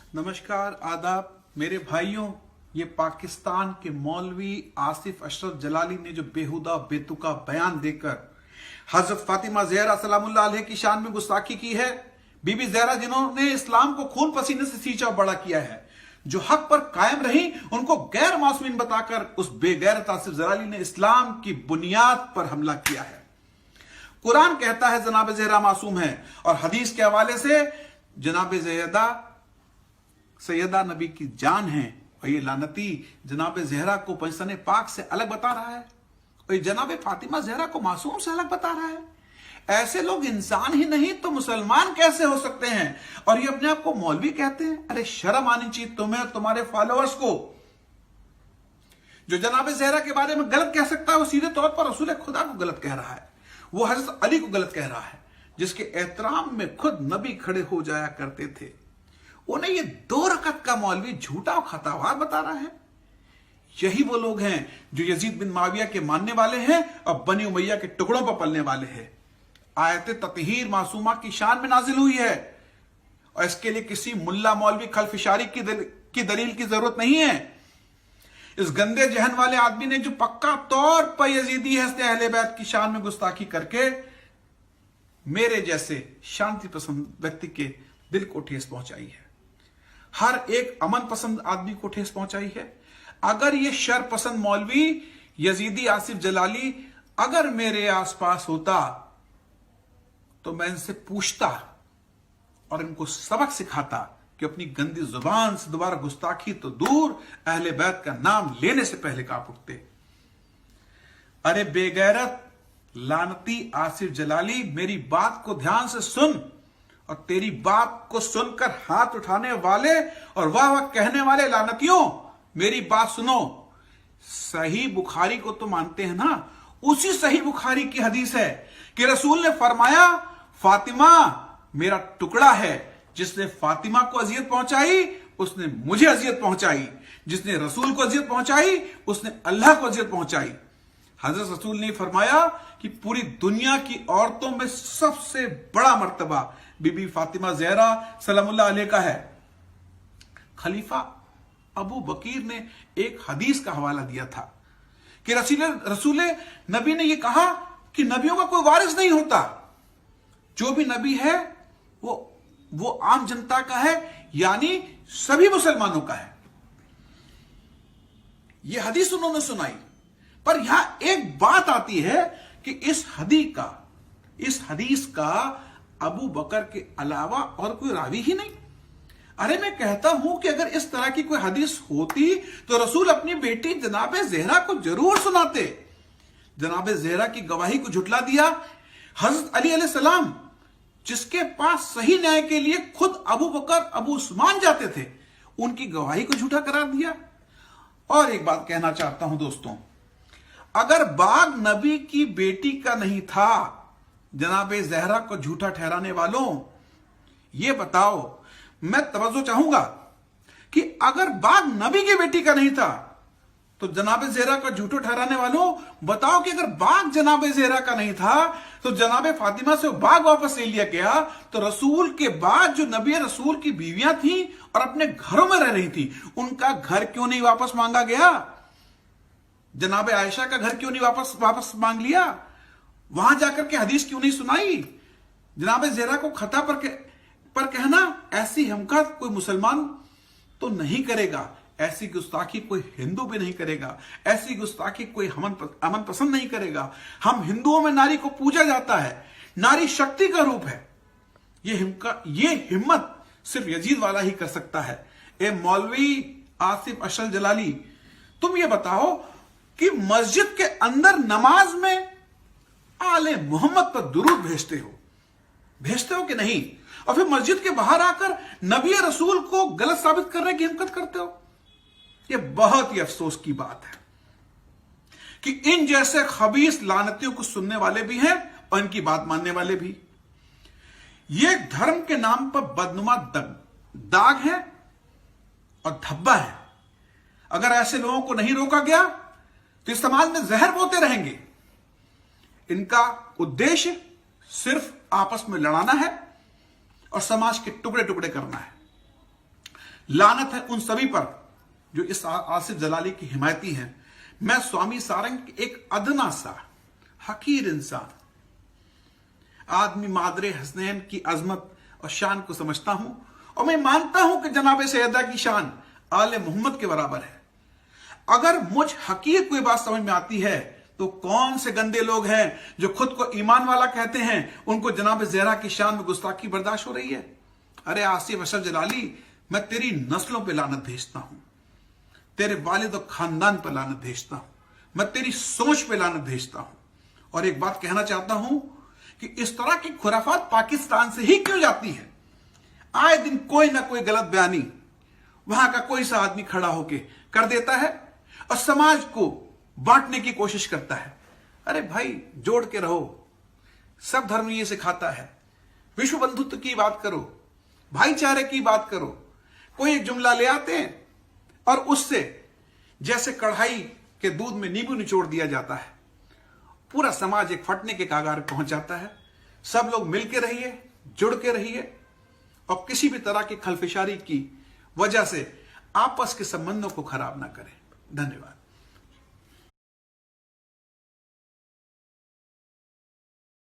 नमस्कार, आदाब मेरे भाइयों। ये पाकिस्तान के मौलवी आसिफ अशरफ जलाली ने जो बेहुदा बेतुका बयान देकर हजरत फातिमा ज़हरा सलामुल्लाह अलैहा की शान में गुस्ताखी की है। बीबी ज़हरा जिन्होंने इस्लाम को खून पसीने से सींचा बड़ा किया है, जो हक पर कायम रही, उनको गैर मासूमीन बताकर उस बेगैरत आसिफ जलाली ने इस्लाम की बुनियाद पर हमला किया है। कुरान कहता है जनाब ज़हरा मासूम है, और हदीस के हवाले से जनाब ज़हरा सैयदा नबी की जान है, और ये लानती जनाब ज़हरा को पंजतन पाक से अलग बता रहा है, और ये जनाब फातिमा ज़हरा को मासूम से अलग बता रहा है। ऐसे लोग इंसान ही नहीं तो मुसलमान कैसे हो सकते हैं? और ये अपने आप को मौलवी कहते हैं। अरे शर्म आनी चाहिए तुम्हें और तुम्हारे फॉलोअर्स को। जो जनाब ज़हरा के बारे में गलत कह सकता है, वो सीधे तौर पर रसूल खुदा को गलत कह रहा है, वो हजरत अली को गलत कह रहा है, जिसके एहतराम में खुद नबी खड़े हो जाया करते थे। उन्हें ये 2 रकत का मौलवी झूठा और खतावार बता रहा है। यही वो लोग हैं जो यजीद बिन माविया के मानने वाले हैं और बनी उमैया के टुकड़ों पर पलने वाले हैं। आयत ततहीर मासूमा की शान में नाजिल हुई है, और इसके लिए किसी मुल्ला मौलवी खलफिशारी की दलील की जरूरत नहीं है। इस गंदे जहन वाले आदमी ने जो पक्का तौर पर यजीदी हस्ते अहले बैत की शान में गुस्ताखी करके मेरे जैसे शांति पसंद व्यक्ति के दिल को ठेस पहुंचाई है, हर एक अमन पसंद आदमी को ठेस पहुंचाई है। अगर ये शर पसंद मौलवी यजीदी आसिफ जलाली अगर मेरे आसपास होता तो मैं इनसे पूछता और इनको सबक सिखाता कि अपनी गंदी जुबान से दोबारा गुस्ताखी तो दूर, अहले बैत का नाम लेने से पहले कांप उठते। अरे बेगैरत लानती आसिफ जलाली, मेरी बात को ध्यान से सुन, और तेरी बात को सुनकर हाथ उठाने वाले और वाह वाह कहने वाले लानतियों, मेरी बात सुनो। सही बुखारी को तो मानते हैं ना? उसी सही बुखारी की हदीस है कि रसूल ने फरमाया, फातिमा मेरा टुकड़ा है। जिसने फातिमा को अजियत पहुंचाई उसने मुझे अजियत पहुंचाई, जिसने रसूल को अजियत पहुंचाई उसने अल्लाह को अजियत पहुंचाई। हजरत रसूल ने फरमाया कि पूरी दुनिया की औरतों में सबसे बड़ा मर्तबा बीबी फातिमा ज़हरा सलामुल्लाह अलैहा का है। खलीफा अबू बकीर ने एक हदीस का हवाला दिया था कि रसूल नबी ने यह कहा कि नबियों का कोई वारिस नहीं होता, जो भी नबी है वो आम जनता का है, यानी सभी मुसलमानों का है। यह हदीस उन्होंने सुनाई, पर यहां एक बात आती है कि इस हदीस का अबू बकर के अलावा और कोई रावी ही नहीं। अरे मैं कहता हूं कि अगर इस तरह की कोई हदीस होती तो रसूल अपनी बेटी जनाब ज़हरा को जरूर सुनाते। जनाब ज़हरा की गवाही को झुटला दिया। हजरत अली अलैहिस्सलाम, जिसके पास सही न्याय के लिए खुद अबू बकर अबू उस्मान जाते थे, उनकी गवाही को झूठा करार दिया। और एक बात कहना चाहता हूं दोस्तों, अगर बाग नबी की बेटी का नहीं था, जनाब ज़हरा को झूठा ठहराने वालों, ये बताओ, मैं तवज्जो चाहूंगा कि अगर बाग नबी की बेटी का नहीं था तो जनाब ज़हरा को झूठो ठहराने वालों बताओ कि अगर बाग जनाब ज़हरा का नहीं था तो जनाब फातिमा से बाग वापस ले लिया गया, तो रसूल के बाद जो नबी रसूल की बीवियां थी और अपने घरों में रह रही थी, उनका घर क्यों नहीं वापस मांगा गया? जनाब आयशा का घर क्यों नहीं वापस मांग लिया? वहां जाकर के हदीस क्यों नहीं सुनाई? जनाब ज़हरा को खता पर कहना, ऐसी हमकत कोई मुसलमान तो नहीं करेगा, ऐसी गुस्ताखी कोई हिंदू भी नहीं करेगा, ऐसी गुस्ताखी कोई अमन पसंद नहीं करेगा। हम हिंदुओं में नारी को पूजा जाता है, नारी शक्ति का रूप है। ये हिम्मत सिर्फ यजीद वाला ही कर सकता है। ए मौलवी आसिफ अशरफ जलाली, तुम ये बताओ कि मस्जिद के अंदर नमाज में आले मोहम्मद पर दुरूद भेजते हो कि नहीं? और फिर मस्जिद के बाहर आकर नबी रसूल को गलत साबित करने की हिम्मत करते हो। यह बहुत ही अफसोस की बात है कि इन जैसे खबीस लानतियों को सुनने वाले भी हैं और इनकी बात मानने वाले भी। यह धर्म के नाम पर बदनुमा दाग है और धब्बा है। अगर ऐसे लोगों को नहीं रोका गया तो इस समाज में जहर बोते रहेंगे। इनका उद्देश्य सिर्फ आपस में लड़ाना है और समाज के टुकड़े टुकड़े करना है। लानत है उन सभी पर जो इस आसिफ जलाली की हिमायती हैं। मैं स्वामी सारंग एक अदना सा हकीर इंसान आदमी मादरे हसनैन की अजमत और शान को समझता हूं, और मैं मानता हूं कि जनाब सैयदा की शान आले मोहम्मद के बराबर है। अगर मुझ हकीर को ये बात समझ में आती है तो कौन से गंदे लोग हैं जो खुद को ईमान वाला कहते हैं, उनको जनाब ज़हरा की शान में गुस्ताखी बर्दाश्त हो रही है। अरे आसिफ अशरफ जलाली, मैं तेरी नस्लों पे लानत भेजता हूं, तेरे वालिद और खानदान पर लानत भेजता हूं, मैं तेरी सोच पे लानत भेजता हूं। और एक बात कहना चाहता हूं कि इस तरह की खुराफात पाकिस्तान से ही क्यों जाती है। आए दिन कोई ना कोई गलत बयानी वहां का कोई सा आदमी खड़ा होके कर देता है और समाज को बांटने की कोशिश करता है। अरे भाई, जोड़ के रहो, सब धर्म ये सिखाता है। विश्व बंधुत्व की बात करो, भाईचारे की बात करो। कोई एक जुमला ले आते हैं और उससे जैसे कढ़ाई के दूध में नींबू निचोड़ दिया जाता है, पूरा समाज एक फटने के कागार पहुंच जाता है। सब लोग मिलके रहिए, जुड़ के रहिए और किसी भी तरह की खलफिशारी की वजह से आपस के संबंधों को खराब ना करें। धन्यवाद।